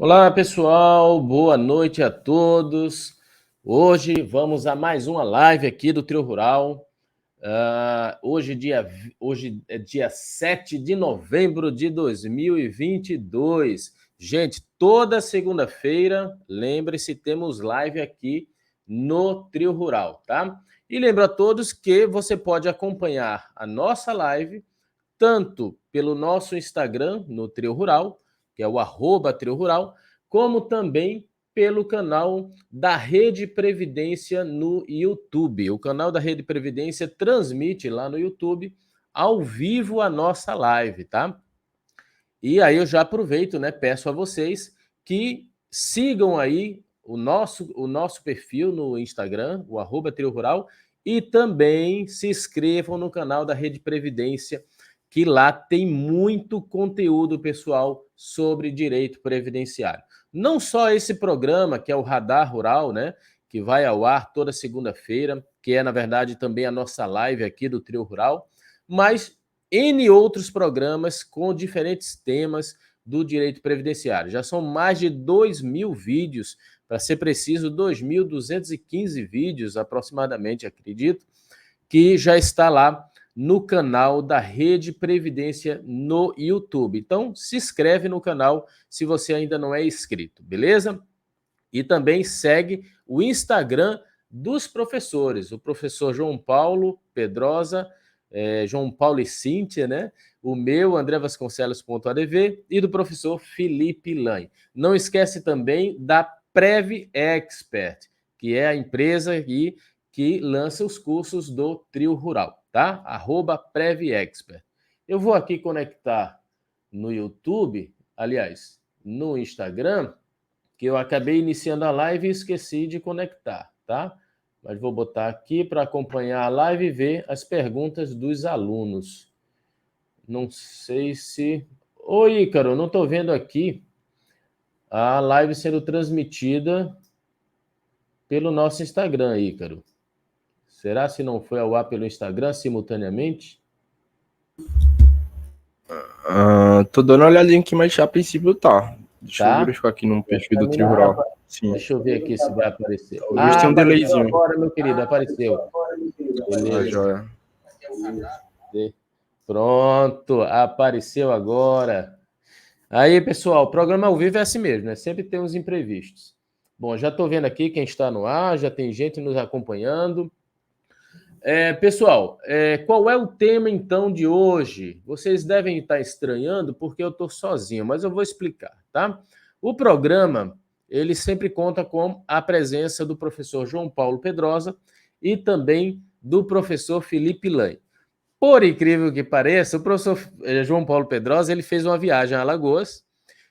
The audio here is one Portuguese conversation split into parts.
Olá, pessoal, boa noite a todos. Hoje vamos a mais uma live aqui do Trio Rural. Hoje é dia 7 de novembro de 2022. Gente, toda segunda-feira, lembre-se, temos live aqui no Trio Rural, tá? E lembro a todos que você pode acompanhar a nossa live tanto pelo nosso Instagram, no Trio Rural, que é o @Trio Rural, como também pelo canal da Rede Previdência no YouTube. O canal da Rede Previdência transmite lá no YouTube ao vivo a nossa live, tá? E aí eu já aproveito, né? Peço a vocês que sigam aí o nosso perfil no Instagram, o @Trio Rural, e também se inscrevam no canal da Rede Previdência, que lá tem muito conteúdo, pessoal, sobre direito previdenciário. Não só esse programa, que é o Radar Rural, né? Que vai ao ar toda segunda-feira, que é, na verdade, também a nossa live aqui do Trio Rural, mas N outros programas com diferentes temas do direito previdenciário. Já são mais de 2.000 vídeos, para ser preciso, 2.215 vídeos aproximadamente, acredito, que já está lá no canal da Rede Previdência no YouTube. Então, se inscreve no canal se você ainda não é inscrito, beleza? E também segue o Instagram dos professores, o professor João Paulo Pedrosa, João Paulo e Cíntia, né? O meu, André Vasconcelos.adv, e do professor Felipe Lange. Não esquece também da Prev Expert, que é a empresa que lança os cursos do Trio Rural, tá? @Prev Expert. Eu vou aqui conectar no YouTube, aliás, no Instagram, que eu acabei iniciando a live e esqueci de conectar, tá? Mas vou botar aqui para acompanhar a live e ver as perguntas dos alunos. Não sei se... Oi, Ícaro, não estou vendo aqui a live sendo transmitida pelo nosso Instagram, Ícaro. Será se não foi ao ar pelo Instagram simultaneamente? Tô dando uma olhadinha aqui, mas a princípio tá. Deixa eu Tá? verificar aqui no perfil do Trio Também tá. Rural. Sim. Deixa eu ver aqui se vai aparecer. Talvez tenha um Apareceu delayzinho. agora, meu querido, apareceu. Ah, Beleza. joia. Pronto, apareceu agora. Aí, pessoal, o programa ao vivo é assim mesmo, né? Sempre tem uns imprevistos. Bom, já estou vendo aqui quem está no ar, já tem gente nos acompanhando. Pessoal, qual é o tema, então, de hoje? Vocês devem estar estranhando porque eu estou sozinho, mas eu vou explicar, tá? O programa, ele sempre conta com a presença do professor João Paulo Pedrosa e também do professor Felipe Lange. Por incrível que pareça, o professor João Paulo Pedrosa, ele fez uma viagem a Alagoas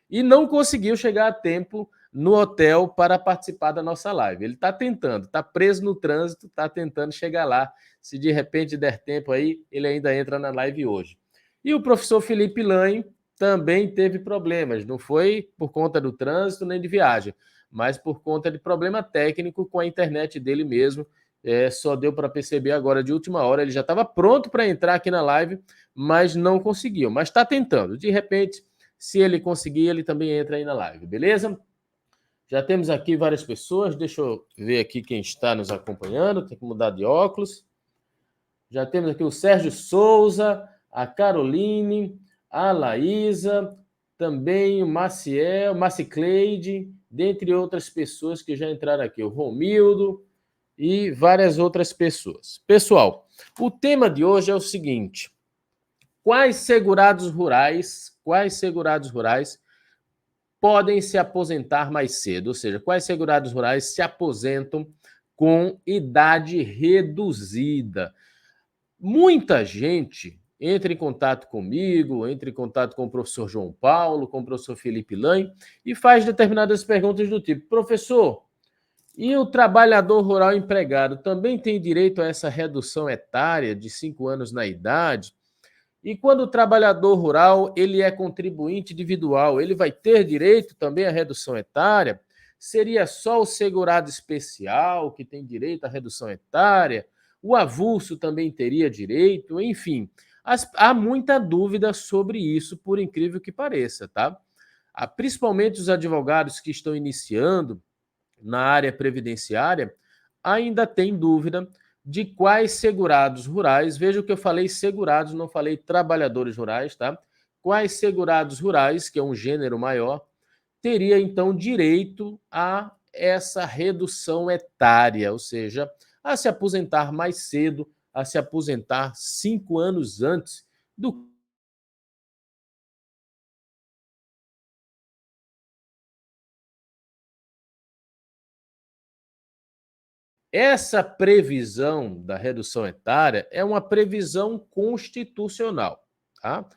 e não conseguiu chegar a tempo no hotel para participar da nossa live. Ele está tentando, está preso no trânsito, está tentando chegar lá. Se de repente der tempo aí, ele ainda entra na live hoje. E o professor Felipe Lange também teve problemas, não foi por conta do trânsito nem de viagem, mas por conta de problema técnico com a internet dele mesmo. Só deu para perceber agora de última hora. Ele já estava pronto para entrar aqui na live, mas não conseguiu. Mas está tentando. De repente, se ele conseguir, ele também entra aí na live, beleza? Já temos aqui várias pessoas. Deixa eu ver aqui quem está nos acompanhando. Tem que mudar de óculos. Já temos aqui o Sérgio Souza, a Caroline, a Laísa, também o Maciel, Macicleide, dentre outras pessoas que já entraram aqui. O Romildo e várias outras pessoas. Pessoal, o tema de hoje é o seguinte: quais segurados rurais podem se aposentar mais cedo? Ou seja, quais segurados rurais se aposentam com idade reduzida? Muita gente entra em contato comigo, entra em contato com o professor João Paulo, com o professor Felipe Lange e faz determinadas perguntas do tipo: professor, e o trabalhador rural empregado também tem direito a essa redução etária de 5 anos na idade? E quando o trabalhador rural ele é contribuinte individual, ele vai ter direito também à redução etária? Seria só o segurado especial que tem direito à redução etária? O avulso também teria direito? Enfim, há muita dúvida sobre isso, por incrível que pareça, tá? principalmente os advogados que estão iniciando na área previdenciária, ainda têm dúvida de quais segurados rurais, veja que eu falei segurados, não falei trabalhadores rurais, tá? Quais segurados rurais, que é um gênero maior, teria então direito a essa redução etária, ou seja, a se aposentar mais cedo, a se aposentar 5 anos antes do. Essa previsão da redução etária é uma previsão constitucional, tá?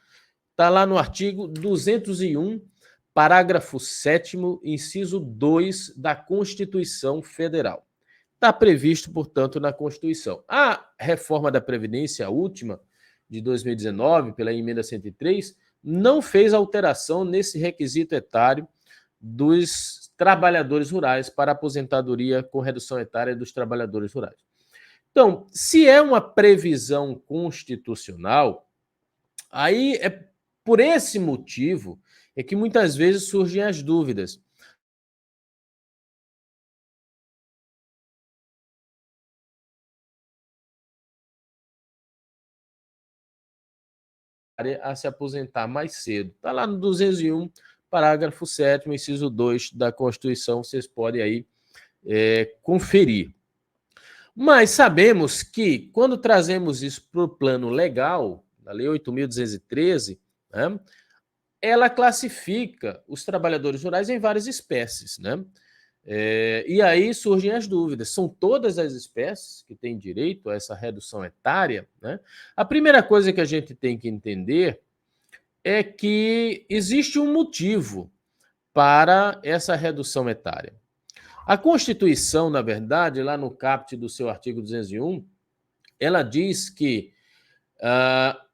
Está lá no artigo 201, parágrafo 7º, inciso 2 da Constituição Federal. Está previsto, portanto, na Constituição. A reforma da Previdência, a última, de 2019, pela emenda 103, não fez alteração nesse requisito etário dos trabalhadores rurais para aposentadoria com redução etária dos trabalhadores rurais. Então, se é uma previsão constitucional, aí é por esse motivo é que muitas vezes surgem as dúvidas. A se aposentar mais cedo. Está lá no 201, parágrafo 7º, inciso 2 da Constituição, vocês podem aí conferir. Mas sabemos que, quando trazemos isso para o plano legal, da Lei 8.213, né, ela classifica os trabalhadores rurais em várias espécies, né? E aí surgem as dúvidas. São todas as espécies que têm direito a essa redução etária, né? A primeira coisa que a gente tem que entender é que existe um motivo para essa redução etária. A Constituição, na verdade, lá no caput do seu artigo 201, ela diz que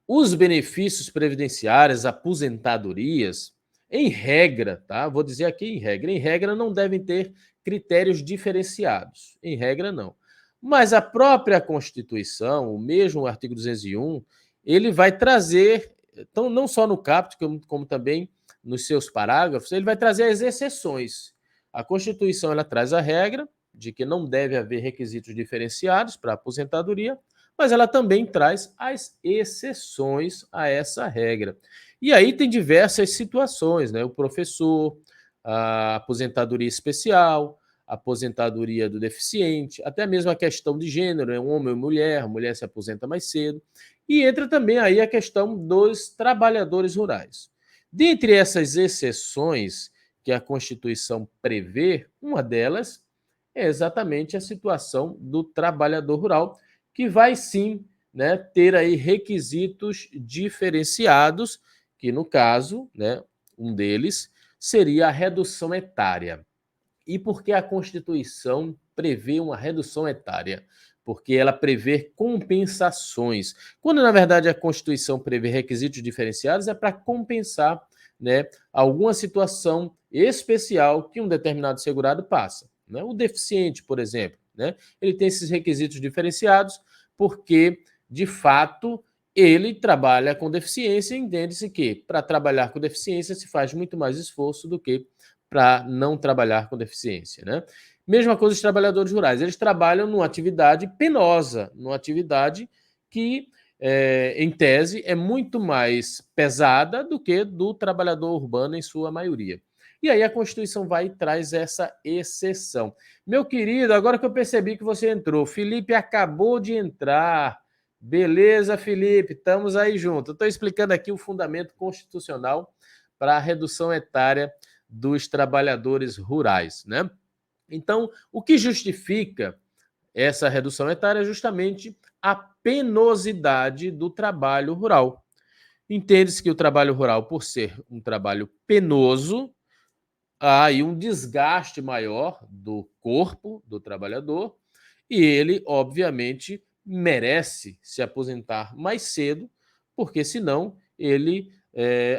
os benefícios previdenciários, aposentadorias, em regra, tá? Vou dizer aqui em regra não devem ter critérios diferenciados. Em regra, não. Mas a própria Constituição, o mesmo artigo 201, ele vai trazer, então, não só no caput, como também nos seus parágrafos, ele vai trazer as exceções. A Constituição ela traz a regra de que não deve haver requisitos diferenciados para a aposentadoria, mas ela também traz as exceções a essa regra. E aí tem diversas situações, né? O professor, a aposentadoria especial, a aposentadoria do deficiente, até mesmo a questão de gênero, né? Um homem ou a mulher se aposenta mais cedo. E entra também aí a questão dos trabalhadores rurais. Dentre essas exceções que a Constituição prevê, uma delas é exatamente a situação do trabalhador rural, que vai sim, né, ter aí requisitos diferenciados, que no caso, né, um deles seria a redução etária. E por que a Constituição prevê uma redução etária? Porque ela prevê compensações. Quando, na verdade, a Constituição prevê requisitos diferenciados, é para compensar, né, alguma situação especial que um determinado segurado passa, né? O deficiente, por exemplo, né, ele tem esses requisitos diferenciados porque, de fato, ele trabalha com deficiência e entende-se que, para trabalhar com deficiência, se faz muito mais esforço do que para não trabalhar com deficiência, né? Mesma coisa os trabalhadores rurais. Eles trabalham numa atividade penosa, numa atividade que, em tese, é muito mais pesada do que do trabalhador urbano em sua maioria. E aí a Constituição vai e traz essa exceção. Meu querido, agora que eu percebi que você entrou, Felipe acabou de entrar. Beleza, Felipe, estamos aí juntos. Eu estou explicando aqui o fundamento constitucional para a redução etária dos trabalhadores rurais, né? Então, o que justifica essa redução etária é justamente a penosidade do trabalho rural. Entende-se que o trabalho rural, por ser um trabalho penoso, há aí um desgaste maior do corpo do trabalhador e ele, obviamente, merece se aposentar mais cedo, porque senão ele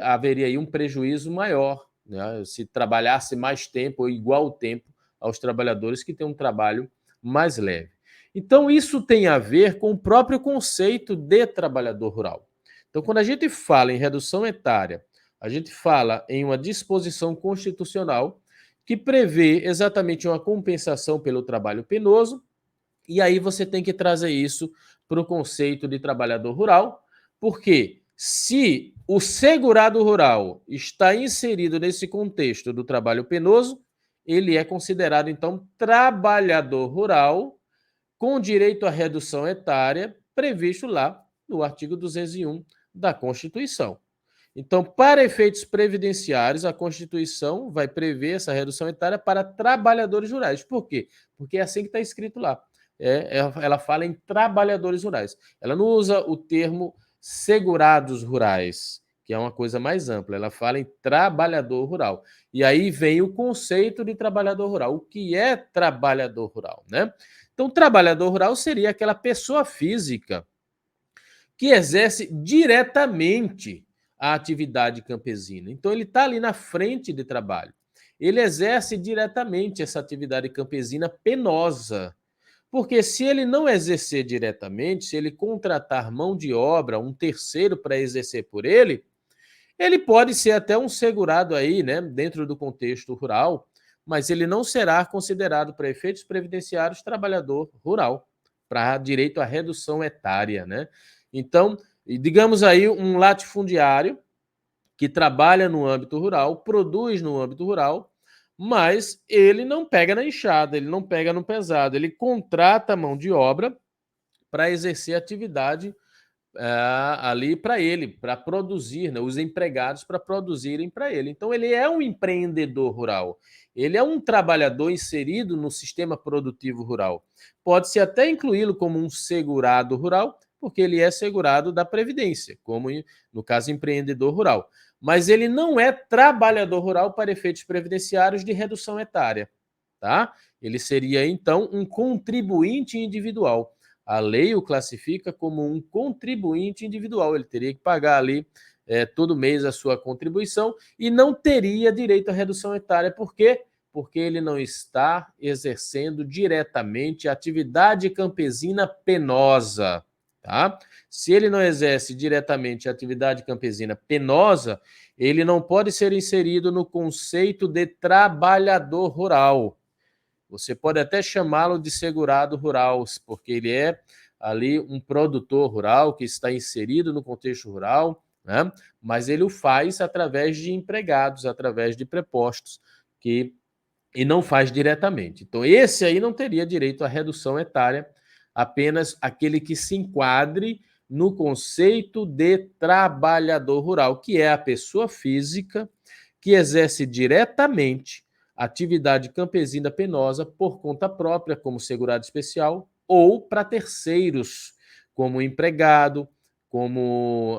haveria aí um prejuízo maior, né? Se trabalhasse mais tempo ou igual tempo aos trabalhadores que têm um trabalho mais leve. Então, isso tem a ver com o próprio conceito de trabalhador rural. Então, quando a gente fala em redução etária A gente fala em uma disposição constitucional que prevê exatamente uma compensação pelo trabalho penoso, e aí você tem que trazer isso para o conceito de trabalhador rural, porque se o segurado rural está inserido nesse contexto do trabalho penoso, ele é considerado, então, trabalhador rural com direito à redução etária previsto lá no artigo 201 da Constituição. Então, para efeitos previdenciários, a Constituição vai prever essa redução etária para trabalhadores rurais. Por quê? Porque é assim que está escrito lá. Ela fala em trabalhadores rurais. Ela não usa o termo segurados rurais, que é uma coisa mais ampla. Ela fala em trabalhador rural. E aí vem o conceito de trabalhador rural. O que é trabalhador rural, né? Então, trabalhador rural seria aquela pessoa física que exerce diretamente a atividade campesina. Então, ele está ali na frente de trabalho. Ele exerce diretamente essa atividade campesina penosa. Porque se ele não exercer diretamente, se ele contratar mão de obra, um terceiro para exercer por ele pode ser até um segurado aí, né, dentro do contexto rural, mas ele não será considerado para efeitos previdenciários trabalhador rural, para direito à redução etária, né? Então, digamos aí um latifundiário que trabalha no âmbito rural, produz no âmbito rural, mas ele não pega na enxada, ele não pega no pesado, ele contrata mão de obra para exercer atividade ali para ele, para produzir, né, os empregados para produzirem para ele. Então, ele é um empreendedor rural, ele é um trabalhador inserido no sistema produtivo rural. Pode-se até incluí-lo como um segurado rural, porque ele é segurado da Previdência, como no caso empreendedor rural. Mas ele não é trabalhador rural para efeitos previdenciários de redução etária, tá? Ele seria, então, um contribuinte individual. A lei o classifica como um contribuinte individual. Ele teria que pagar ali todo mês a sua contribuição e não teria direito à redução etária. Por quê? Porque ele não está exercendo diretamente a atividade campesina penosa. Tá? Se ele não exerce diretamente a atividade campesina penosa, ele não pode ser inserido no conceito de trabalhador rural. Você pode até chamá-lo de segurado rural, porque ele é ali um produtor rural que está inserido no contexto rural, né? Mas ele o faz através de empregados, através de prepostos, e não faz diretamente. Então, esse aí não teria direito à redução etária, apenas aquele que se enquadre no conceito de trabalhador rural, que é a pessoa física que exerce diretamente atividade campesina penosa por conta própria, como segurado especial, ou para terceiros, como empregado, como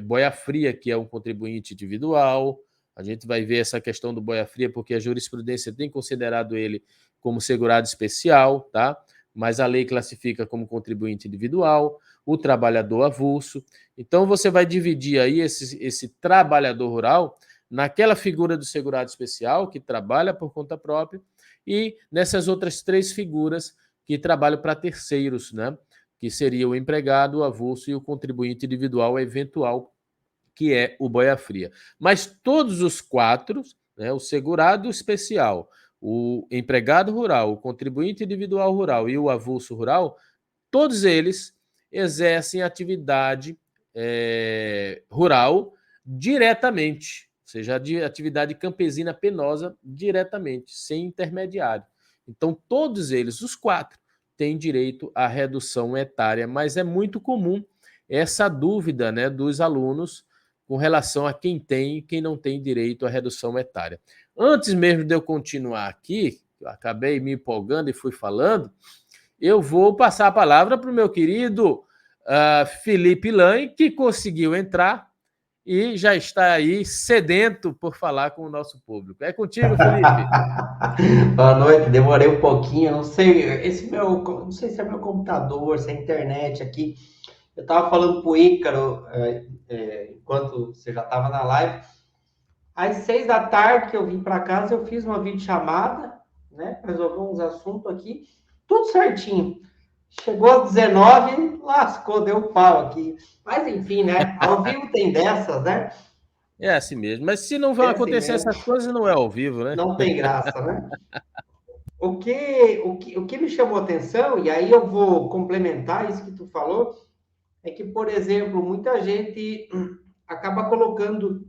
boia fria, que é um contribuinte individual. A gente vai ver essa questão do boia fria, porque a jurisprudência tem considerado ele como segurado especial, tá? Mas a lei classifica como contribuinte individual, o trabalhador avulso. Então, você vai dividir aí esse trabalhador rural naquela figura do segurado especial, que trabalha por conta própria, e nessas outras três figuras que trabalham para terceiros, né? Que seria o empregado, o avulso e o contribuinte individual eventual, que é o boia fria. Mas todos os quatro, né, o segurado especial, o empregado rural, o contribuinte individual rural e o avulso rural, todos eles exercem atividade rural diretamente, ou seja, atividade campesina penosa diretamente, sem intermediário. Então, todos eles, os quatro, têm direito à redução etária, mas é muito comum essa dúvida, né, dos alunos com relação a quem tem e quem não tem direito à redução etária. Antes mesmo de eu continuar aqui, eu acabei me empolgando e fui falando, eu vou passar a palavra para o meu querido Felipe Lain, que conseguiu entrar e já está aí sedento por falar com o nosso público. É contigo, Felipe. Boa noite, demorei um pouquinho, não sei, não sei se é meu computador, se é a internet aqui. Eu estava falando pro Ícaro, enquanto você já estava na live. Às 6 da tarde que eu vim para casa, eu fiz uma videochamada, né, resolver uns assuntos aqui, tudo certinho. Chegou às 19, lascou, deu pau aqui. Mas enfim, né, ao vivo tem dessas, né? É assim mesmo. Mas se não vão É assim acontecer mesmo. essas coisas, não é ao vivo, né? Não tem graça, né? O que me chamou a atenção, e aí eu vou complementar isso que tu falou, é que, por exemplo, muita gente acaba colocando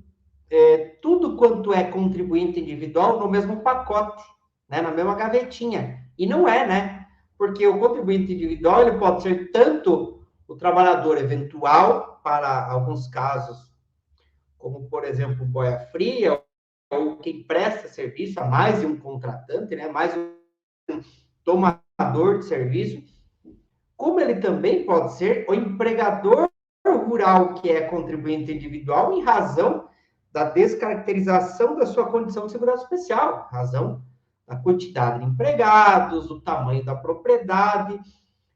tudo quanto é contribuinte individual no mesmo pacote, né? Na mesma gavetinha. E não é, né? Porque o contribuinte individual ele pode ser tanto o trabalhador eventual, para alguns casos, como, por exemplo, boia fria, ou quem presta serviço a mais de um contratante, né? Mais um tomador de serviço, como ele também pode ser o empregador rural que é contribuinte individual em razão da descaracterização da sua condição de segurança especial, razão da quantidade de empregados, do tamanho da propriedade,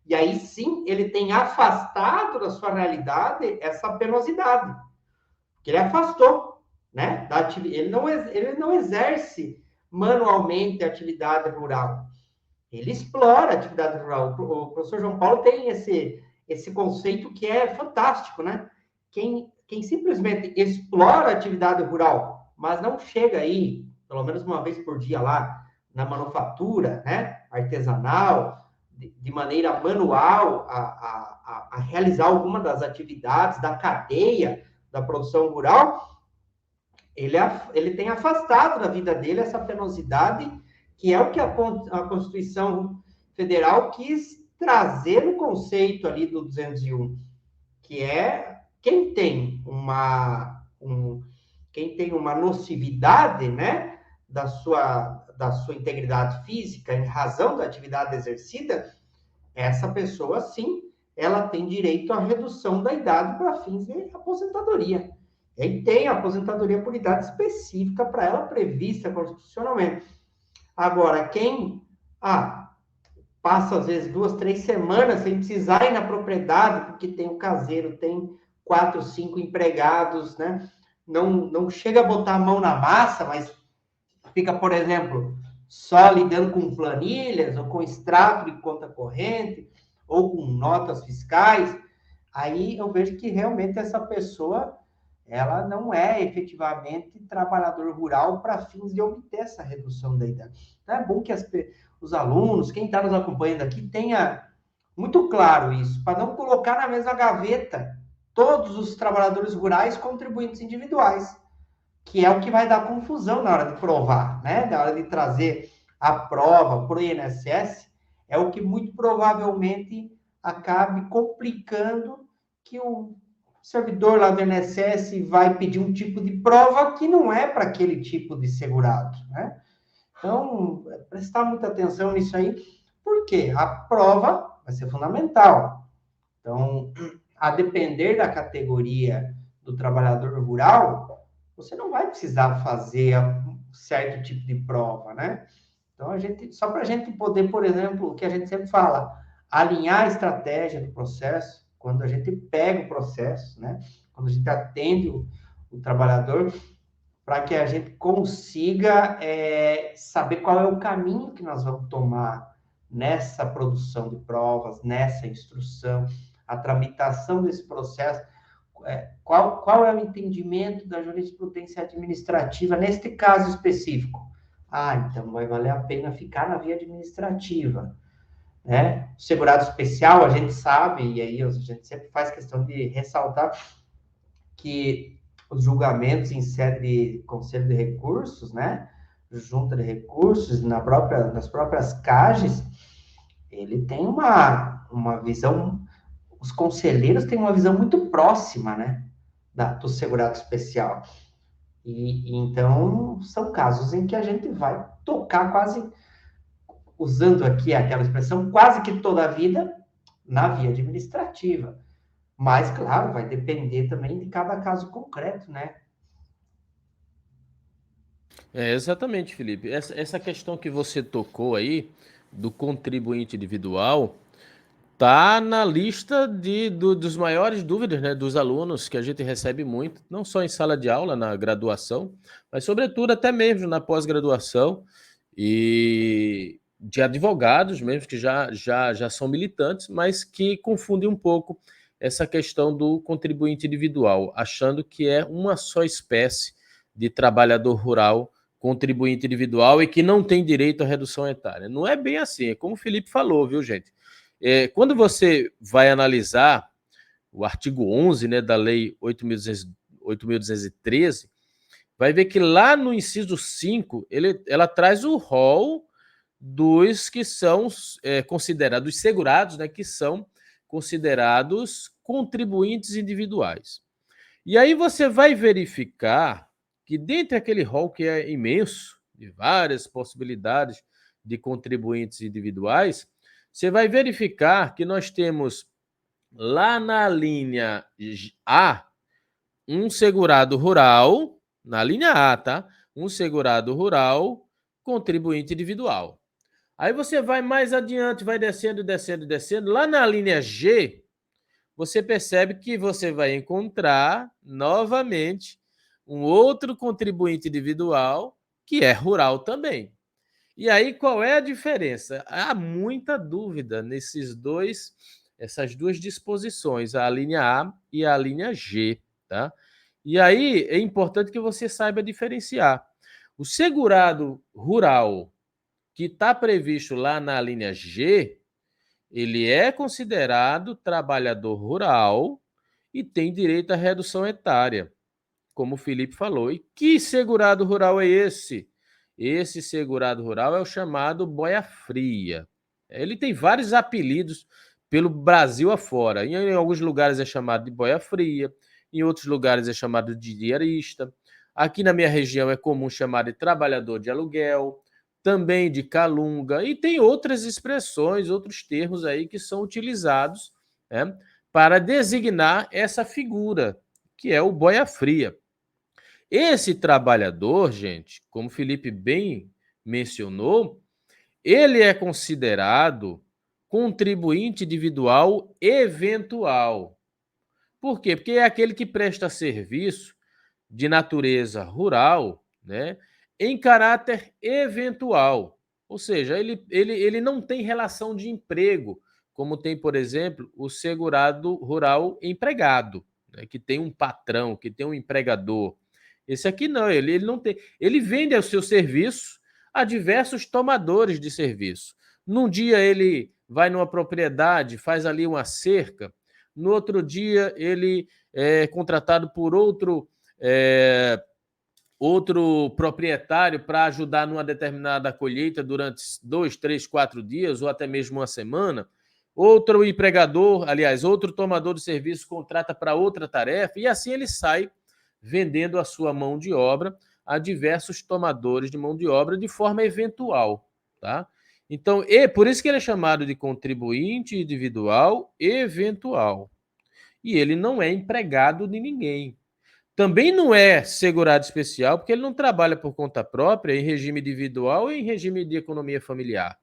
e aí sim ele tem afastado da sua realidade essa penosidade, que ele afastou, né? Ele não exerce manualmente a atividade rural. Ele explora a atividade rural. O professor João Paulo tem esse conceito que é fantástico, né? Quem simplesmente explora a atividade rural, mas não chega aí, pelo menos uma vez por dia lá, na manufatura, né? Artesanal, de maneira manual, a realizar alguma das atividades da cadeia da produção rural, ele tem afastado da vida dele essa penosidade, que é o que a Constituição Federal quis trazer no conceito ali do 201, que é quem tem uma nocividade, né, da sua integridade física em razão da atividade exercida, essa pessoa, sim, ela tem direito à redução da idade para fins de aposentadoria. E tem a aposentadoria por idade específica para ela prevista constitucionalmente. Agora, quem passa às vezes 2, 3 semanas sem precisar ir na propriedade, porque tem um caseiro, tem 4, 5 empregados, né? Não chega a botar a mão na massa, mas fica, por exemplo, só lidando com planilhas, ou com extrato de conta corrente, ou com notas fiscais, aí eu vejo que realmente essa pessoa ela não é efetivamente trabalhador rural para fins de obter essa redução da idade. Então é bom que os alunos, quem está nos acompanhando aqui, tenha muito claro isso, para não colocar na mesma gaveta todos os trabalhadores rurais contribuintes individuais, que é o que vai dar confusão na hora de provar, né? Na hora de trazer a prova para o INSS, é o que muito provavelmente acabe complicando, que o servidor lá do INSS vai pedir um tipo de prova que não é para aquele tipo de segurado, né? Então, prestar muita atenção nisso aí, porque a prova vai ser fundamental. Então, a depender da categoria do trabalhador rural, você não vai precisar fazer um certo tipo de prova, né? Então, só para a gente poder, por exemplo, o que a gente sempre fala, alinhar a estratégia do processo, quando a gente pega o processo, né? Quando a gente atende o trabalhador, para que a gente consiga saber qual é o caminho que nós vamos tomar nessa produção de provas, nessa instrução, a tramitação desse processo, qual é o entendimento da jurisprudência administrativa neste caso específico. Então vai valer a pena ficar na via administrativa, né? O segurado especial, a gente sabe, e aí a gente sempre faz questão de ressaltar que os julgamentos em sede de conselho de recursos, né? Junta de recursos, nas próprias CAGES, ele tem uma visão, os conselheiros têm uma visão muito próxima, né? Do segurado especial. E então, são casos em que a gente vai tocar quase, usando aqui aquela expressão, quase que toda a vida na via administrativa. Mas, claro, vai depender também de cada caso concreto, né? Exatamente, Felipe. Essa questão que você tocou aí, do contribuinte individual, tá na lista dos maiores dúvidas, né, dos alunos que a gente recebe muito, não só em sala de aula, na graduação, mas sobretudo até mesmo na pós-graduação, e de advogados mesmo que já são militantes, mas que confundem um pouco essa questão do contribuinte individual, achando que é uma só espécie de trabalhador rural contribuinte individual e que não tem direito à redução etária. Não é bem assim, é como o Felipe falou, viu, gente? Quando você vai analisar o artigo 11, né, da Lei 8.213, vai ver que lá no inciso 5, ela traz o rol dos que são considerados, dos segurados, né, que são considerados contribuintes individuais. E aí você vai verificar que dentre aquele rol que é imenso, de várias possibilidades de contribuintes individuais, você vai verificar que nós temos lá na linha A um segurado rural, na linha A, tá? Um segurado rural, contribuinte individual. Aí você vai mais adiante, vai descendo, descendo, descendo. Lá na linha G, você percebe que você vai encontrar novamente um outro contribuinte individual que é rural também. E aí qual é a diferença? Há muita dúvida essas duas disposições, a linha A e a linha G, tá? E aí é importante que você saiba diferenciar. O segurado rural que está previsto lá na linha G, ele é considerado trabalhador rural e tem direito à redução etária, como o Felipe falou. E que segurado rural é esse? Esse segurado rural é o chamado boia fria. Ele tem vários apelidos pelo Brasil afora. Em alguns lugares é chamado de boia fria, em outros lugares é chamado de diarista. Aqui na minha região é comum chamar de trabalhador de aluguel, também de calunga, e tem outras expressões, outros termos aí que são utilizados, né, para designar essa figura, que é o boia fria. Esse trabalhador, gente, como o Felipe bem mencionou, ele é considerado contribuinte individual eventual. Por quê? Porque é aquele que presta serviço de natureza rural, né, em caráter eventual. Ou seja, ele não tem relação de emprego, como tem, por exemplo, o segurado rural empregado, né, que tem um patrão, que tem um empregador. Esse aqui não, ele não tem. Ele vende o seu serviço a diversos tomadores de serviço. Num dia ele vai numa propriedade, faz ali uma cerca, no outro dia ele é contratado por outro proprietário para ajudar numa determinada colheita durante 2, 3, 4 dias ou até mesmo uma semana. Outro empregador, aliás, outro tomador de serviço contrata para outra tarefa e assim ele sai vendendo a sua mão de obra a diversos tomadores de mão de obra de forma eventual, tá? Então, por isso que ele é chamado de contribuinte individual eventual. E ele não é empregado de ninguém. Também não é segurado especial, porque ele não trabalha por conta própria, em regime individual ou em regime de economia familiar.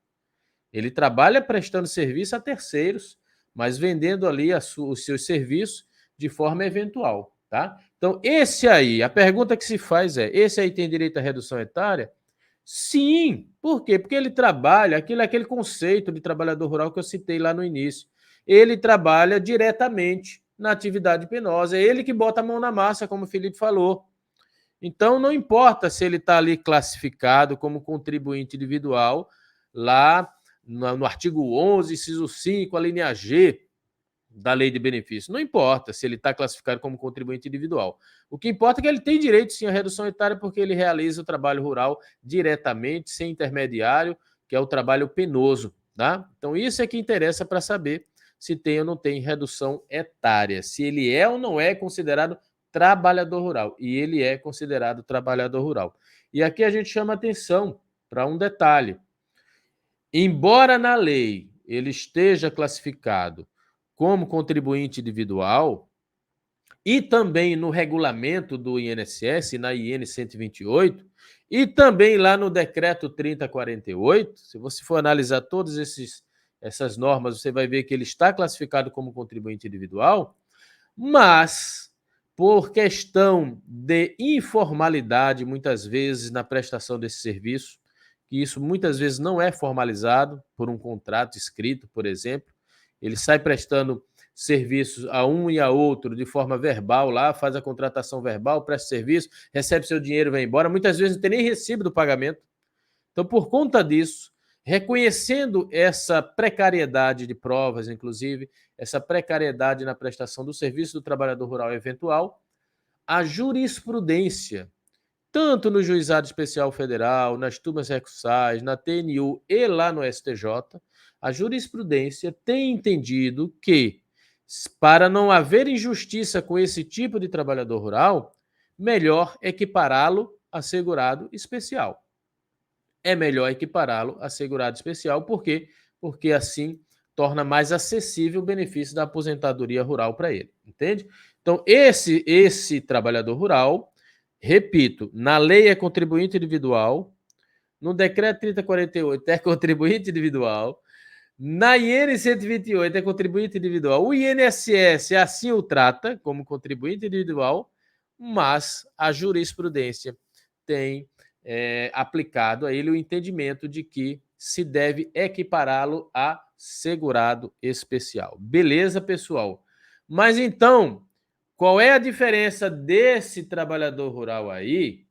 Ele trabalha prestando serviço a terceiros, mas vendendo ali os seus serviços de forma eventual, tá? Então, esse aí, a pergunta que se faz é: esse aí tem direito à redução etária? Sim. Por quê? Porque ele trabalha, aquele conceito de trabalhador rural que eu citei lá no início. Ele trabalha diretamente na atividade penosa. É ele que bota a mão na massa, como o Felipe falou. Então, não importa se ele está ali classificado como contribuinte individual, lá no artigo 11, inciso 5, a linha G da lei de benefício. Não importa se ele está classificado como contribuinte individual. O que importa é que ele tem direito, sim, à redução etária, porque ele realiza o trabalho rural diretamente, sem intermediário, que é o trabalho penoso, tá? Então, isso é que interessa para saber se tem ou não tem redução etária, se ele é ou não é considerado trabalhador rural. E ele é considerado trabalhador rural. E aqui a gente chama atenção para um detalhe. Embora na lei ele esteja classificado como contribuinte individual, e também no regulamento do INSS, na IN 128, e também lá no decreto 3048, se você for analisar todas essas normas, você vai ver que ele está classificado como contribuinte individual, mas por questão de informalidade, muitas vezes, na prestação desse serviço, que isso muitas vezes não é formalizado por um contrato escrito, por exemplo, ele sai prestando serviços a um e a outro de forma verbal lá, faz a contratação verbal, presta serviço, recebe seu dinheiro e vai embora. Muitas vezes não tem nem recibo do pagamento. Então, por conta disso, reconhecendo essa precariedade de provas, inclusive, essa precariedade na prestação do serviço do trabalhador rural eventual, a jurisprudência, tanto no Juizado Especial Federal, nas turmas recursais, na TNU e lá no STJ, a jurisprudência tem entendido que, para não haver injustiça com esse tipo de trabalhador rural, melhor equipará-lo a segurado especial. É melhor equipará-lo a segurado especial, por quê? Porque assim torna mais acessível o benefício da aposentadoria rural para ele, entende? Então, esse trabalhador rural, repito, na lei é contribuinte individual, no decreto 3048 é contribuinte individual, na IN 128 é contribuinte individual, o INSS assim o trata como contribuinte individual, mas a jurisprudência tem aplicado a ele o entendimento de que se deve equipará-lo a segurado especial. Beleza, pessoal? Mas então, qual é a diferença desse trabalhador rural aí,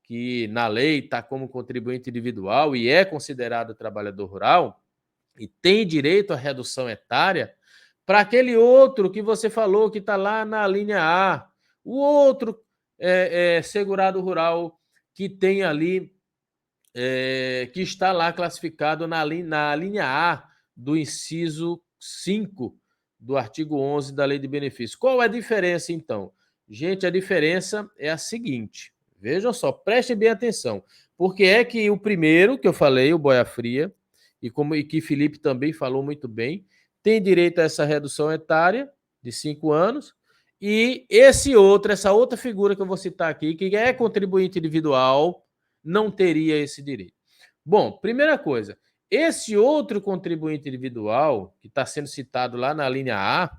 que na lei está como contribuinte individual e é considerado trabalhador rural, e tem direito à redução etária, para aquele outro que você falou que está lá na linha A, o outro segurado rural que tem ali, que está lá classificado na linha A do inciso 5 do artigo 11 da Lei de Benefícios. Qual é a diferença, então? Gente, a diferença é a seguinte, vejam só, prestem bem atenção, porque é que o primeiro que eu falei, o Boia Fria, e que Felipe também falou muito bem, tem direito a essa redução etária de 5 anos, e essa outra figura que eu vou citar aqui, que é contribuinte individual, não teria esse direito. Bom, primeira coisa, esse outro contribuinte individual, que está sendo citado lá na linha A,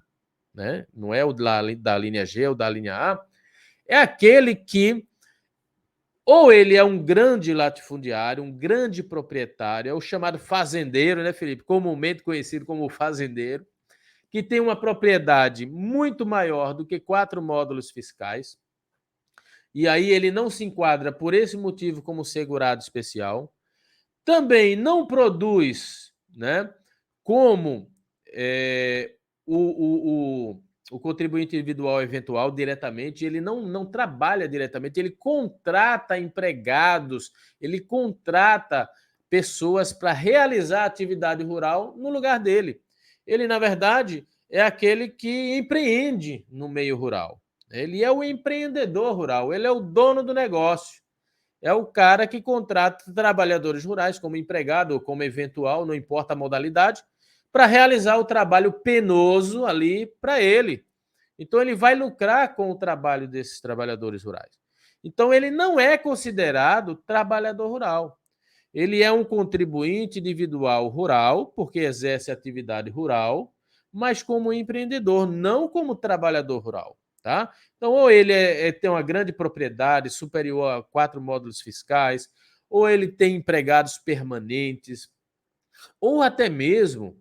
né, não é o da linha G, é o da linha A, é aquele que ou ele é um grande latifundiário, um grande proprietário, é o chamado fazendeiro, né, Felipe? Comumente conhecido como fazendeiro, que tem uma propriedade muito maior do que 4 módulos fiscais, e aí ele não se enquadra por esse motivo como segurado especial. Também não produz, né, como o contribuinte individual eventual diretamente, ele não trabalha diretamente, ele contrata empregados, ele contrata pessoas para realizar a atividade rural no lugar dele. Ele, na verdade, é aquele que empreende no meio rural. Ele é o empreendedor rural, ele é o dono do negócio. É o cara que contrata trabalhadores rurais como empregado ou como eventual, não importa a modalidade, para realizar o trabalho penoso ali para ele. Então, ele vai lucrar com o trabalho desses trabalhadores rurais. Então, ele não é considerado trabalhador rural. Ele é um contribuinte individual rural, porque exerce atividade rural, mas como empreendedor, não como trabalhador rural. Tá? Então, ou ele tem uma grande propriedade superior a 4 módulos fiscais, ou ele tem empregados permanentes, ou até mesmo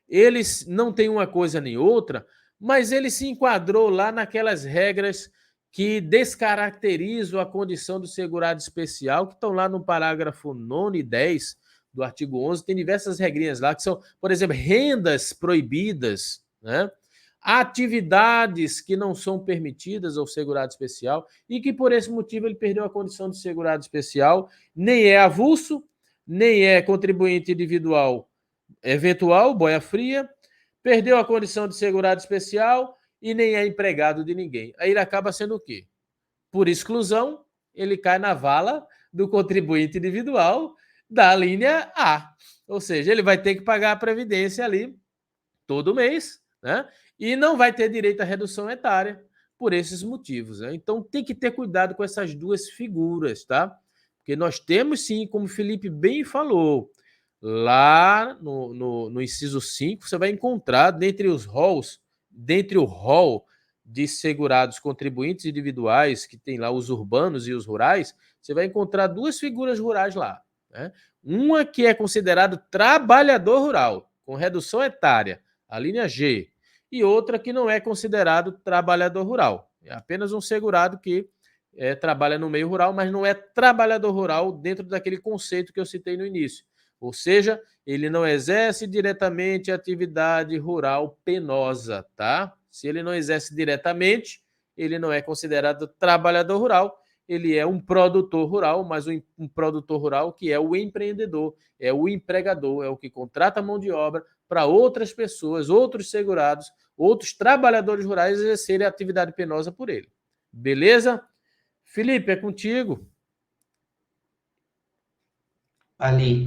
ele não tem uma coisa nem outra, mas ele se enquadrou lá naquelas regras que descaracterizam a condição do segurado especial, que estão lá no parágrafo 9 e 10 do artigo 11, tem diversas regrinhas lá, que são, por exemplo, rendas proibidas, né? Atividades que não são permitidas ao segurado especial e que, por esse motivo, ele perdeu a condição de segurado especial, nem é avulso, nem é contribuinte individual eventual, boia fria, perdeu a condição de segurado especial e nem é empregado de ninguém. Aí ele acaba sendo o quê? Por exclusão, ele cai na vala do contribuinte individual da linha A. Ou seja, ele vai ter que pagar a previdência ali todo mês, né? E não vai ter direito à redução etária por esses motivos, né? Então tem que ter cuidado com essas duas figuras, tá? Porque nós temos sim, como o Felipe bem falou, lá no inciso 5, você vai encontrar dentre o rol de segurados contribuintes individuais, que tem lá os urbanos e os rurais, você vai encontrar duas figuras rurais lá, né? Uma que é considerado trabalhador rural, com redução etária, a linha G, e outra que não é considerado trabalhador rural. É apenas um segurado que trabalha no meio rural, mas não é trabalhador rural dentro daquele conceito que eu citei no início. Ou seja, ele não exerce diretamente atividade rural penosa, tá? Se ele não exerce diretamente, ele não é considerado trabalhador rural, ele é um produtor rural, mas um produtor rural que é o empreendedor, é o empregador, é o que contrata mão de obra para outras pessoas, outros segurados, outros trabalhadores rurais exercerem a atividade penosa por ele. Beleza? Felipe, é contigo. Ali,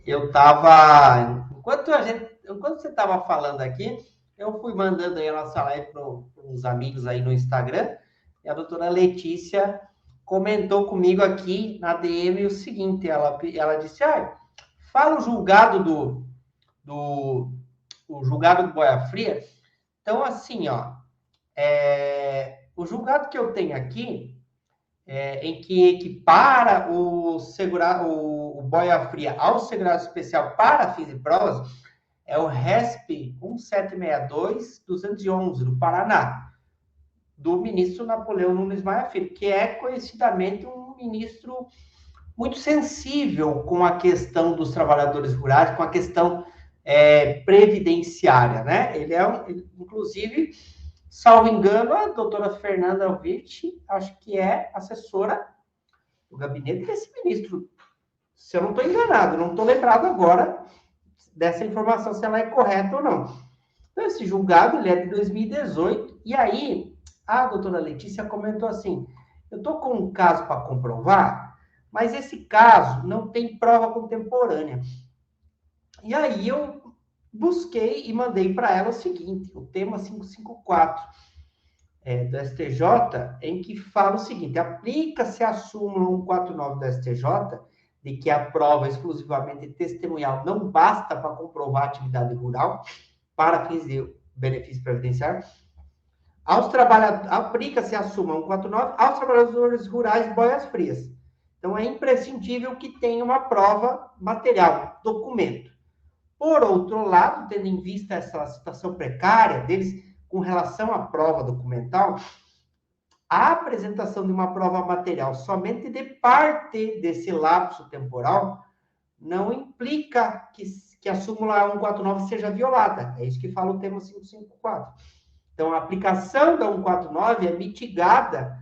eu estava... Enquanto você estava falando aqui, eu fui mandando aí a nossa live para uns amigos aí no Instagram, e a doutora Letícia comentou comigo aqui na DM o seguinte, ela disse, fala o julgado o julgado do Boia Fria. Então, assim, o julgado que eu tenho aqui, em que equipara o Boia Fria ao segurado especial para fins e provas, é o RESP 1762-211, do Paraná, do ministro Napoleão Nunes Maia Filho, que é conhecidamente um ministro muito sensível com a questão dos trabalhadores rurais, com a questão previdenciária, né? Ele inclusive, salvo engano, a doutora Fernanda Alviti, acho que é assessora do gabinete desse ministro. Se eu não estou enganado, não estou lembrado agora dessa informação, se ela é correta ou não. Então, esse julgado, ele é de 2018, e aí a doutora Letícia comentou assim, eu estou com um caso para comprovar, mas esse caso não tem prova contemporânea. E aí eu busquei e mandei para ela o seguinte, o tema 554 do STJ, em que fala o seguinte, aplica-se a súmula 149 do STJ, de que a prova exclusivamente testemunhal não basta para comprovar a atividade rural, para fins de benefício previdenciário, aplica-se a súmula 149 aos trabalhadores rurais boias frias. Então, é imprescindível que tenha uma prova material, documento. Por outro lado, tendo em vista essa situação precária deles com relação à prova documental, a apresentação de uma prova material somente de parte desse lapso temporal não implica que a súmula 149 seja violada. É isso que fala o tema 554. Então, a aplicação da 149 é mitigada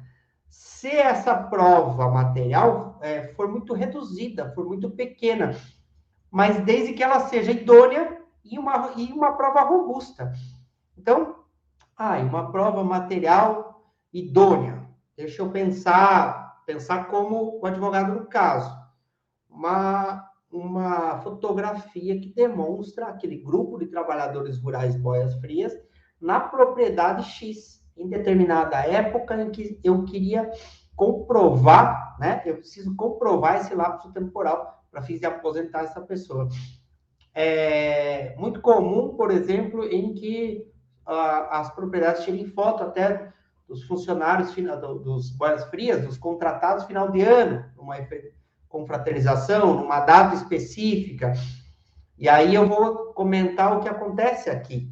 se essa prova material for muito reduzida, for muito pequena, mas desde que ela seja idônea e uma prova robusta. Então, uma prova material idônea. Deixa eu pensar como o advogado no caso. Uma fotografia que demonstra aquele grupo de trabalhadores rurais boias frias na propriedade X, em determinada época em que eu queria comprovar, né? Eu preciso comprovar esse lapso temporal para fins de aposentar essa pessoa. É muito comum, por exemplo, em que as propriedades tirem foto até dos funcionários dos boias frias, dos contratados final de ano, numa confraternização, numa data específica. E aí eu vou comentar o que acontece aqui.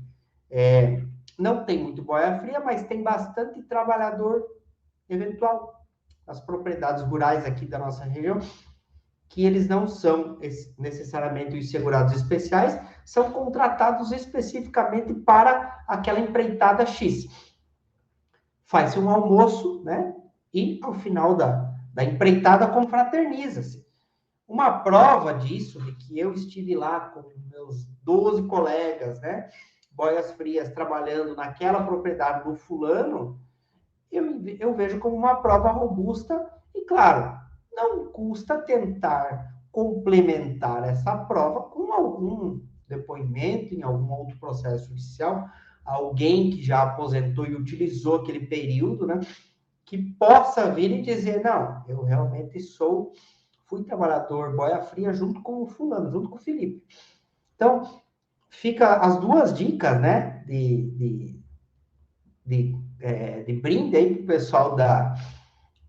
Não tem muito boia fria, mas tem bastante trabalhador eventual. As propriedades rurais aqui da nossa região, que eles não são necessariamente os segurados especiais, são contratados especificamente para aquela empreitada X. Faz-se um almoço, né? E ao final da empreitada confraterniza-se. Uma prova disso, de que eu estive lá com meus 12 colegas, né? Boias frias, trabalhando naquela propriedade do fulano, eu vejo como uma prova robusta e, claro, não custa tentar complementar essa prova com algum depoimento em algum outro processo judicial, alguém que já aposentou e utilizou aquele período, né, que possa vir e dizer, não, eu realmente fui trabalhador boia fria junto com o fulano, junto com o Felipe. Então, fica as duas dicas, né, de brinde aí para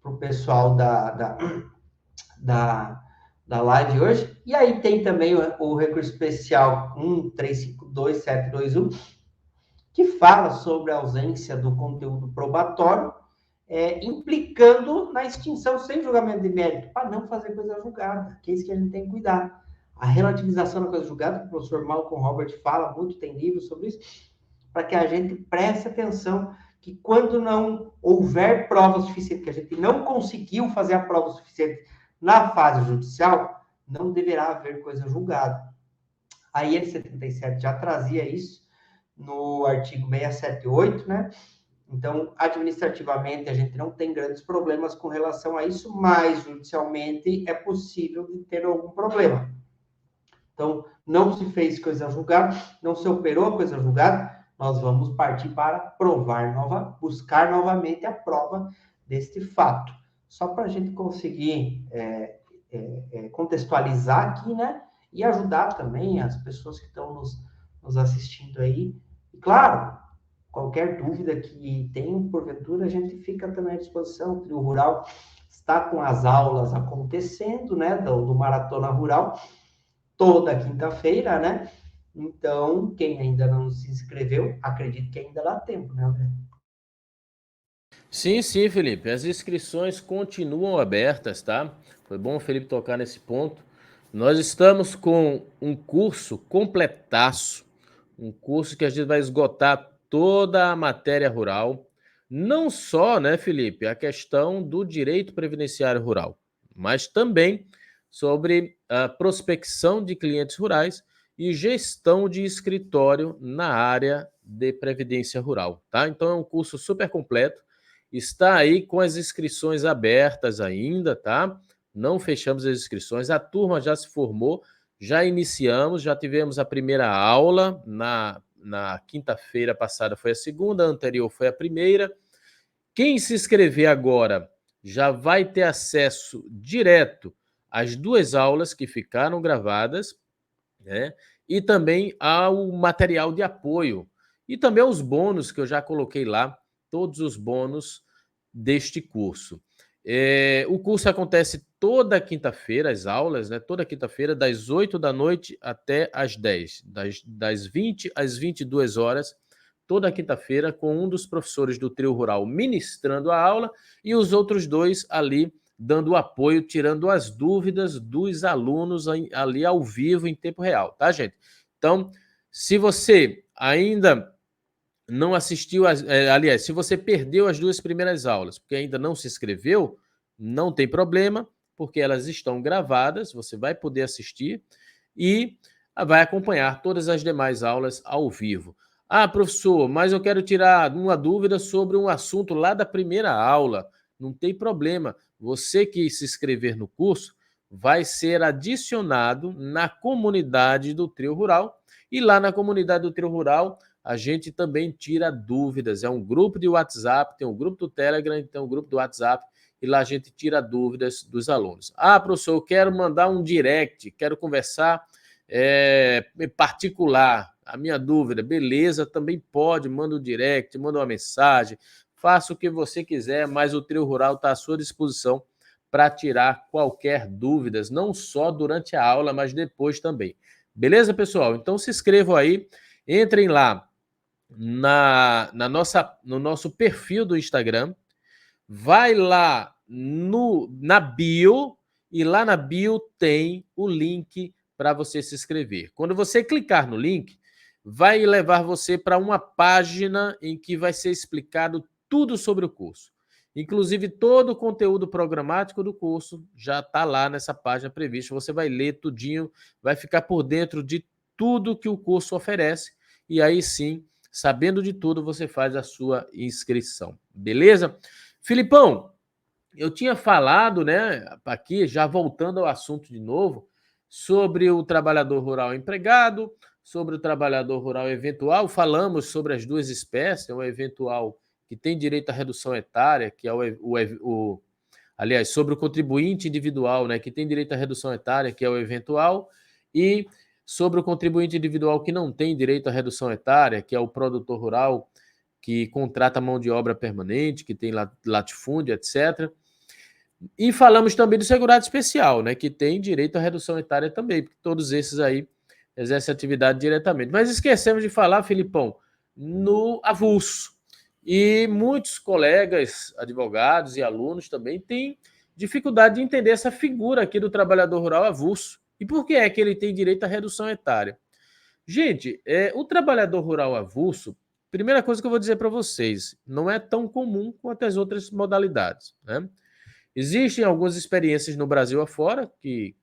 o pessoal da live hoje. E aí tem também o recurso especial 1352721, que fala sobre a ausência do conteúdo probatório, implicando na extinção sem julgamento de mérito, para não fazer coisa julgada, que é isso que a gente tem que cuidar. A relativização da coisa julgada, que o professor Malcolm Robert fala muito, tem livros sobre isso, para que a gente preste atenção que quando não houver prova suficiente, que a gente não conseguiu fazer a prova suficiente na fase judicial, não deverá haver coisa julgada. A IN 77 já trazia isso no artigo 678, né? Então, administrativamente, a gente não tem grandes problemas com relação a isso, mas judicialmente é possível de ter algum problema. Então, não se fez coisa julgada, não se operou coisa julgada, nós vamos partir para buscar novamente a prova deste fato. Só para a gente conseguir contextualizar aqui, né? E ajudar também as pessoas que estão nos assistindo aí. E, claro, qualquer dúvida que tenham, porventura, a gente fica também à disposição. O Trio Rural está com as aulas acontecendo, né? Do Maratona Rural, toda quinta-feira, né? Então, quem ainda não se inscreveu, acredito que ainda dá tempo, né, André? Sim, sim, Felipe. As inscrições continuam abertas, tá? Foi bom o Felipe tocar nesse ponto. Nós estamos com um curso completaço, um curso que a gente vai esgotar toda a matéria rural. Não só, né, Felipe, a questão do direito previdenciário rural, mas também sobre a prospecção de clientes rurais e gestão de escritório na área de previdência rural, tá? Então é um curso super completo. Está aí com as inscrições abertas ainda, tá? Não fechamos as inscrições. A turma já se formou, já iniciamos, já tivemos a primeira aula na quinta-feira passada, foi a segunda, a anterior foi a primeira. Quem se inscrever agora já vai ter acesso direto às 2 aulas que ficaram gravadas, né? E também ao material de apoio e também aos bônus que eu já coloquei lá, todos os bônus deste curso. O curso acontece toda quinta-feira, as aulas, né? Toda quinta-feira, das 8 da noite até às 10, das 20 às 22 horas, toda quinta-feira, com um dos professores do Trio Rural ministrando a aula e os outros 2 ali dando apoio, tirando as dúvidas dos alunos ali ao vivo, em tempo real, tá, gente? Então, se você ainda não assistiu, aliás, se você perdeu as 2 primeiras aulas, porque ainda não se inscreveu, não tem problema, porque elas estão gravadas, você vai poder assistir e vai acompanhar todas as demais aulas ao vivo. Ah, professor, mas eu quero tirar uma dúvida sobre um assunto lá da primeira aula. Não tem problema. Você que se inscrever no curso vai ser adicionado na comunidade do Trio Rural. E lá na comunidade do Trio Rural, a gente também tira dúvidas. É um grupo de WhatsApp, tem um grupo do Telegram, tem um grupo do WhatsApp, e lá a gente tira dúvidas dos alunos. Ah, professor, eu quero mandar um direct, quero conversar em particular, a minha dúvida, beleza, também pode, manda um direct, manda uma mensagem, faça o que você quiser, mas o Trio Rural está à sua disposição para tirar qualquer dúvidas, não só durante a aula, mas depois também. Beleza, pessoal? Então se inscrevam aí, entrem lá no nosso perfil do Instagram, vai lá na bio, e lá na bio tem o link para você se inscrever. Quando você clicar no link, vai levar você para uma página em que vai ser explicado tudo sobre o curso. Inclusive, todo o conteúdo programático do curso já está lá nessa página prevista. Você vai ler tudinho, vai ficar por dentro de tudo que o curso oferece. E aí sim, sabendo de tudo, você faz a sua inscrição. Beleza? Filipão, eu tinha falado, né, aqui, já voltando ao assunto de novo, sobre o trabalhador rural empregado, sobre o trabalhador rural eventual. Falamos sobre as 2 espécies, o eventual que tem direito à redução etária, que é aliás, sobre o contribuinte individual, né, que tem direito à redução etária, que é o eventual, e sobre o contribuinte individual que não tem direito à redução etária, que é o produtor rural, que contrata mão de obra permanente, que tem latifúndio, etc. E falamos também do segurado especial, né, que tem direito à redução etária também, porque todos esses aí exercem atividade diretamente. Mas esquecemos de falar, Filipão, no avulso. E muitos colegas, advogados e alunos também têm dificuldade de entender essa figura aqui do trabalhador rural avulso. E por que é que ele tem direito à redução etária? Gente, o trabalhador rural avulso, primeira coisa que eu vou dizer para vocês, não é tão comum quanto as outras modalidades, né? Existem algumas experiências no Brasil afora que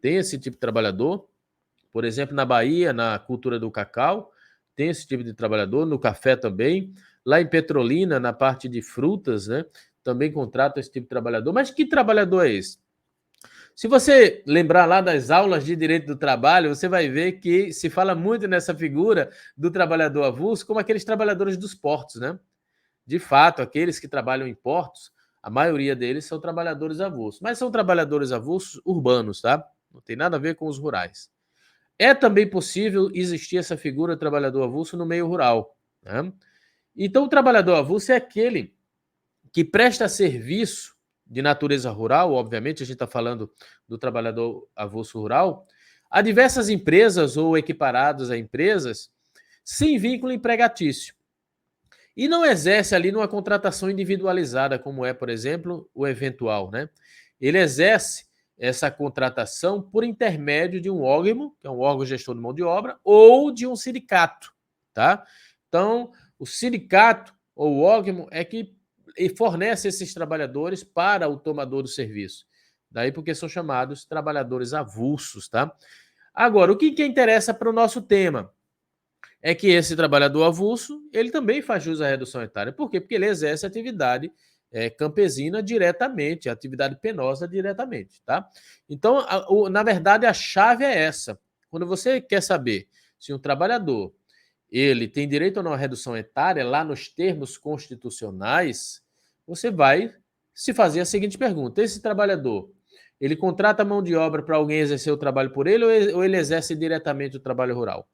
tem esse tipo de trabalhador. Por exemplo, na Bahia, na cultura do cacau, tem esse tipo de trabalhador, no café também. Lá em Petrolina, na parte de frutas, né, também contrata esse tipo de trabalhador. Mas que trabalhador é esse? Se você lembrar lá das aulas de direito do trabalho, você vai ver que se fala muito nessa figura do trabalhador avulso como aqueles trabalhadores dos portos, né? De fato, aqueles que trabalham em portos, a maioria deles são trabalhadores avulsos. Mas são trabalhadores avulsos urbanos, tá? Não tem nada a ver com os rurais. É também possível existir essa figura do trabalhador avulso no meio rural, né? Então, o trabalhador avulso é aquele que presta serviço de natureza rural, obviamente, a gente está falando do trabalhador avulso rural, a diversas empresas ou equiparados a empresas sem vínculo empregatício. E não exerce ali numa contratação individualizada, como é, por exemplo, o eventual, né? Ele exerce essa contratação por intermédio de um órgão, que é um órgão gestor de mão de obra, ou de um sindicato, tá? Então, o sindicato ou o órgão é que fornece esses trabalhadores para o tomador do serviço. Daí porque são chamados trabalhadores avulsos, tá? Agora, o que interessa para o nosso tema é que esse trabalhador avulso, ele também faz jus à redução etária. Por quê? Porque ele exerce atividade campesina diretamente, atividade penosa diretamente, tá? Então, na verdade, a chave é essa. Quando você quer saber se um trabalhador ele tem direito ou não à redução etária, lá nos termos constitucionais, você vai se fazer a seguinte pergunta: esse trabalhador, ele contrata mão de obra para alguém exercer o trabalho por ele ou ele exerce diretamente o trabalho rural?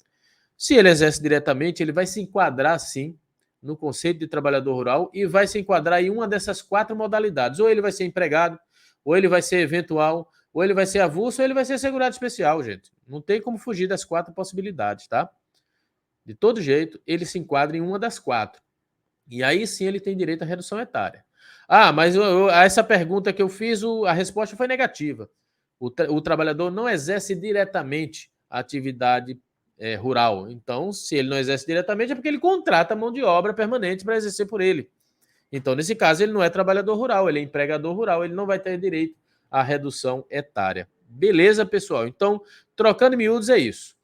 Se ele exerce diretamente, ele vai se enquadrar, sim, no conceito de trabalhador rural e vai se enquadrar em uma dessas 4 modalidades. Ou ele vai ser empregado, ou ele vai ser eventual, ou ele vai ser avulso, ou ele vai ser segurado especial, gente. Não tem como fugir das 4 possibilidades, tá? De todo jeito, ele se enquadra em uma das 4. E aí sim ele tem direito à redução etária. Ah, mas essa pergunta que eu fiz, a resposta foi negativa. O trabalhador não exerce diretamente a atividade rural. Então, se ele não exerce diretamente, é porque ele contrata mão de obra permanente para exercer por ele. Então, nesse caso, ele não é trabalhador rural, ele é empregador rural, ele não vai ter direito à redução etária. Beleza, pessoal? Então, trocando em miúdos, é isso.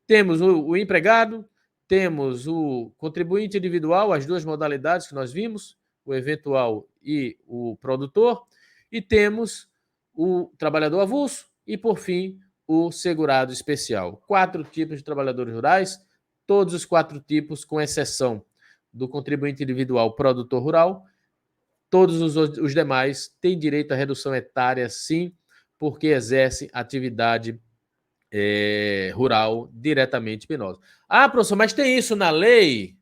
Temos o empregado, temos o contribuinte individual, as 2 modalidades que nós vimos, o eventual e o produtor, e temos o trabalhador avulso e, por fim, o segurado especial. 4 tipos de trabalhadores rurais, todos os 4 tipos, com exceção do contribuinte individual produtor rural, todos os demais têm direito à redução etária, sim, porque exercem atividade rural diretamente penosa. Ah, professor, mas tem isso na lei?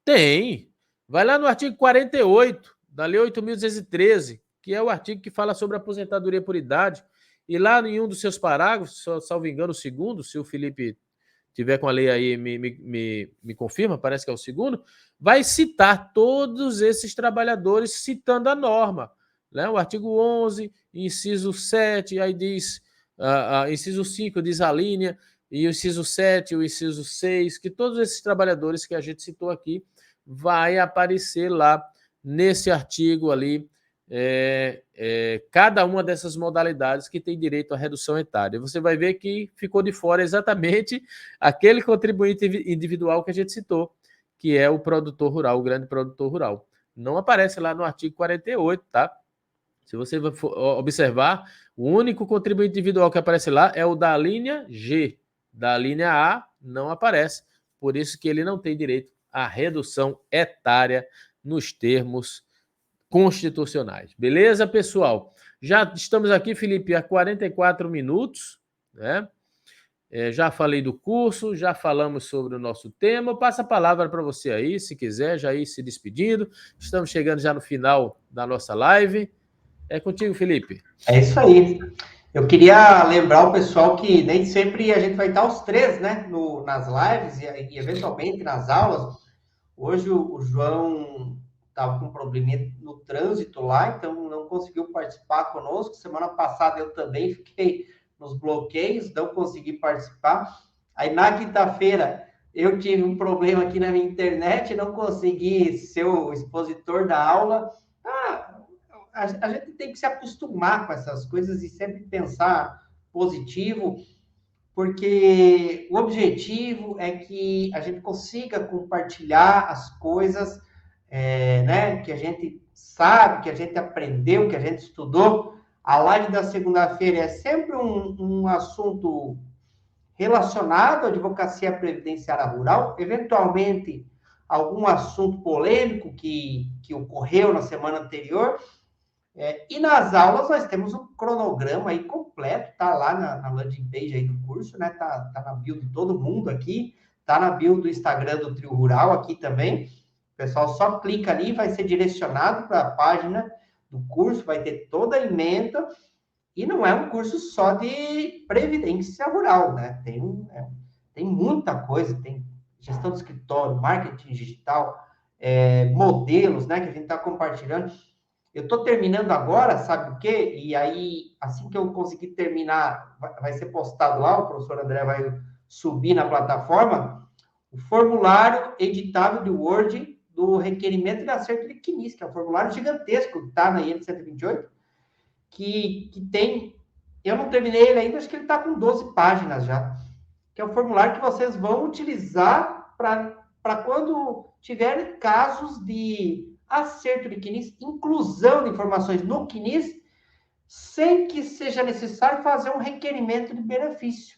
Tem. Vai lá no artigo 48 da Lei 8.213, que é o artigo que fala sobre aposentadoria por idade, e lá em um dos seus parágrafos, salvo engano, o segundo, se o Felipe tiver com a lei aí, me confirma, parece que é o segundo, vai citar todos esses trabalhadores citando a norma, né? O artigo 11, inciso 7, aí diz, inciso 5 diz a linha, e o inciso 7, o inciso 6, que todos esses trabalhadores que a gente citou aqui vai aparecer lá nesse artigo ali, cada uma dessas modalidades que tem direito à redução etária. Você vai ver que ficou de fora exatamente aquele contribuinte individual que a gente citou, que é o produtor rural, o grande produtor rural. Não aparece lá no artigo 48, tá? Se você observar, o único contribuinte individual que aparece lá é o da linha G. Da linha A não aparece, por isso que ele não tem direito à redução etária nos termos constitucionais. Beleza, pessoal? Já estamos aqui, Felipe, há 44 minutos, né? Já falei do curso, já falamos sobre o nosso tema. Eu passo a palavra para você aí, se quiser, já ir se despedindo. Estamos chegando já no final da nossa live. É contigo, Felipe. É isso aí. Eu queria lembrar o pessoal que nem sempre a gente vai estar os três, né, nas lives e eventualmente nas aulas. Hoje o João estava com um probleminha no trânsito lá, então não conseguiu participar conosco. Semana passada eu também fiquei nos bloqueios, não consegui participar. Aí na quinta-feira eu tive um problema aqui na minha internet, não consegui ser o expositor da aula. A gente tem que se acostumar com essas coisas e sempre pensar positivo, porque o objetivo é que a gente consiga compartilhar as coisas, né, que a gente sabe, que a gente aprendeu, que a gente estudou. A live da segunda-feira é sempre um assunto relacionado à advocacia previdenciária rural, eventualmente algum assunto polêmico que ocorreu na semana anterior. E nas aulas nós temos um cronograma aí completo, tá lá na landing page aí do curso, né? Tá na bio de todo mundo aqui, tá na bio do Instagram do Trio Rural aqui também. O pessoal só clica ali, vai ser direcionado para a página do curso, vai ter toda a ementa, e não é um curso só de previdência rural, né? Tem muita coisa, tem gestão de escritório, marketing digital, modelos, né, que a gente está compartilhando. Eu estou terminando agora, sabe o quê? E aí, assim que eu conseguir terminar, vai ser postado lá, o professor André vai subir na plataforma, o formulário editável de Word do requerimento de acerto de CNIS, que é um formulário gigantesco, está na IN 128, que tem... Eu não terminei ele ainda, acho que ele está com 12 páginas já, que é o formulário que vocês vão utilizar para quando tiver casos de acerto de CNIS, inclusão de informações no CNIS, sem que seja necessário fazer um requerimento de benefício.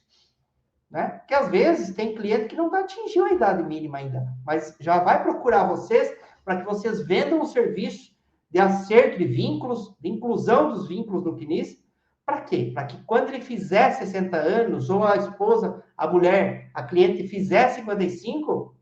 Né? Porque às vezes tem cliente que não atingiu a idade mínima ainda, mas já vai procurar vocês para que vocês vendam o serviço de acerto de vínculos, de inclusão dos vínculos no CNIS. Para quê? Para que quando ele fizer 60 anos, ou a esposa, a mulher, a cliente fizer 55,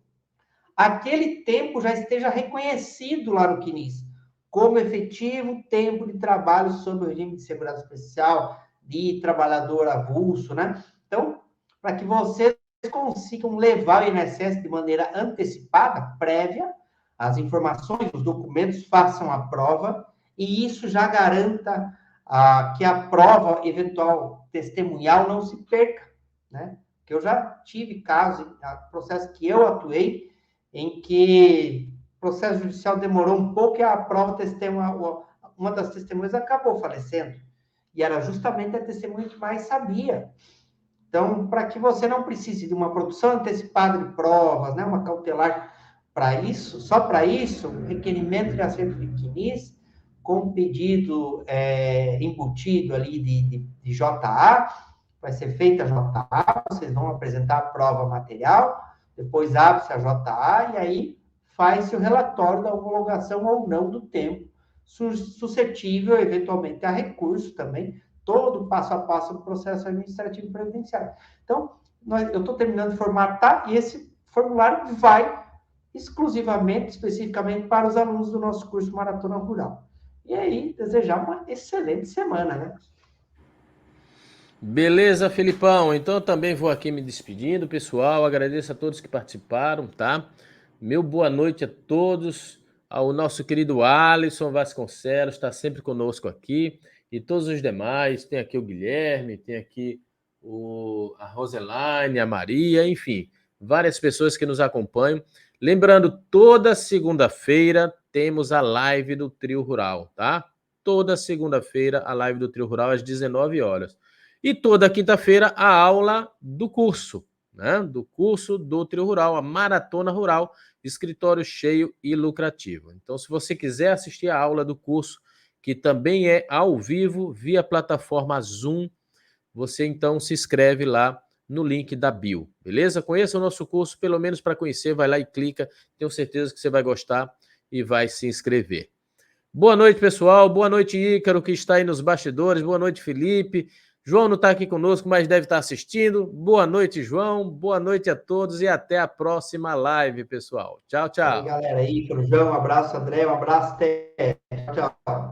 aquele tempo já esteja reconhecido lá no CNIS como efetivo tempo de trabalho sob o regime de segurança especial, de trabalhador avulso, né? Então, para que vocês consigam levar o INSS de maneira antecipada, prévia, as informações, os documentos façam a prova, e isso já garanta que a prova eventual testemunhal não se perca, né? Porque eu já tive casos, processo que eu atuei, em que o processo judicial demorou um pouco e a prova uma das testemunhas acabou falecendo. E era justamente a testemunha que mais sabia. Então, para que você não precise de uma produção antecipada de provas, né, uma cautelar para isso, só para isso, requerimento de acerto de CNIS, com pedido embutido ali de JA, vai ser feita a JA, vocês vão apresentar a prova material, depois abre-se a JA e aí faz-se o relatório da homologação ou não do tempo, suscetível, eventualmente, a recurso também, todo passo a passo do processo administrativo previdenciário. Então, eu estou terminando de formatar e esse formulário vai exclusivamente, especificamente para os alunos do nosso curso Maratona Rural. E aí, desejar uma excelente semana, né? Beleza, Felipão. Então eu também vou aqui me despedindo, pessoal. Agradeço a todos que participaram, tá? Meu boa noite a todos. Ao nosso querido Alisson Vasconcelos, está sempre conosco aqui. E todos os demais. Tem aqui o Guilherme, tem aqui a Roselaine, a Maria, enfim, várias pessoas que nos acompanham. Lembrando, toda segunda-feira temos a live do Trio Rural, tá? Toda segunda-feira a live do Trio Rural às 19 horas. E toda quinta-feira a aula do curso, né? Do curso do Trio Rural, a Maratona Rural, escritório cheio e lucrativo. Então, se você quiser assistir a aula do curso, que também é ao vivo, via plataforma Zoom, você então se inscreve lá no link da bio, beleza? Conheça o nosso curso, pelo menos para conhecer, vai lá e clica, tenho certeza que você vai gostar e vai se inscrever. Boa noite, pessoal, boa noite, Ícaro, que está aí nos bastidores, boa noite, Felipe. João não está aqui conosco, mas deve estar assistindo. Boa noite, João. Boa noite a todos e até a próxima live, pessoal. Tchau, tchau. E aí, galera, aí, João, um abraço, André, um abraço, até. Tchau, tchau.